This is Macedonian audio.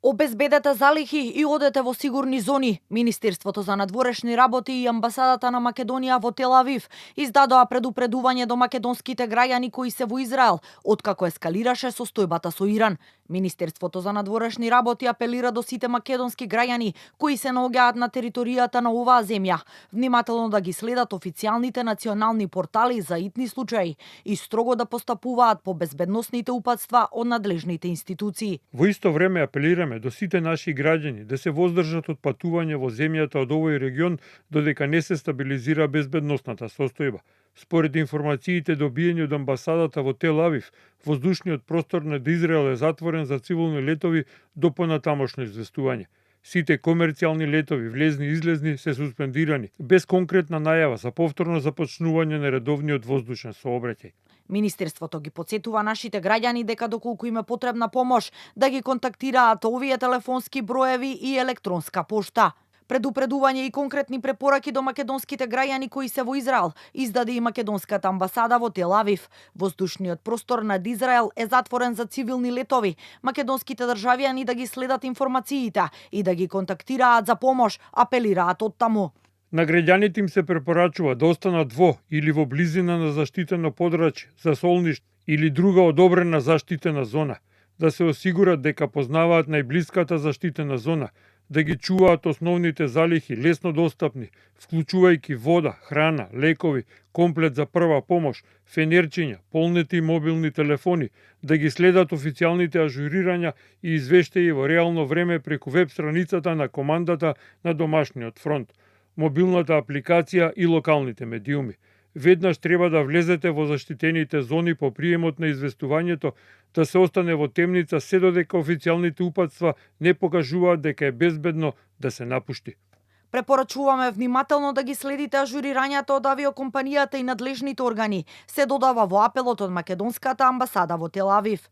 Обезбедете залихи и одете во сигурни зони. Министерството за надворешни работи и амбасадата на Македонија во Тел Авив издадоа предупредување до македонските граѓани кои се во Израел, откако ескалираше состојбата со Иран. Министерството за надворешни работи апелира до сите македонски граѓани кои се наоѓаат на територијата на оваа земја, внимателно да ги следат официјалните национални портали за итни случаи и строго да постапуваат по безбедносните упатства од надлежните институции. Во исто време апелираме до сите наши граѓани да се воздржат од патување во земјата од овој регион додека не се стабилизира безбедносната состојба. Според информациите добиени од амбасадата во Тел Авив, воздушниот простор над Израел е затворен за цивилни летови до понатамошно известување. Сите комерцијални летови, влезни и излезни, се суспендирани, без конкретна најава за повторно започнување на редовниот воздушен сообраќај. Министерството ги потсетува нашите граѓани дека доколку им е потребна помош, да ги контактираат овие телефонски броеви и електронска пошта. Предупредување и конкретни препораки до македонските граѓани кои се во Израел издаде и македонската амбасада во Тел Авив. Воздушниот простор над Израел е затворен за цивилни летови. Македонските државјани да ги следат информациите и да ги контактираат за помош, апелираат оттаму. На граѓаните им се препорачува да останат во или во близина на заштитено подрачје за солниште или друга одобрена заштитена зона, да се осигурат дека познаваат најблиската заштитена зона, да ги чуваат основните залихи лесно достапни, вклучувајќи вода, храна, лекови, комплет за прва помош, фенерчиња, полнети мобилни телефони, да ги следат официјалните ажурирања и извештаи во реално време преку веб страницата на командата на домашниот фронт, мобилната апликација и локалните медиуми. Веднаш треба да влезете во заштитените зони по приемот на известувањето, да се остане во темница се додека официјалните упатства не покажуваат дека е безбедно да се напушти. Препорачуваме внимателно да ги следите ажурирањата од авиокомпанијата и надлежните органи, се додава во апелот од македонската амбасада во Тел Авив.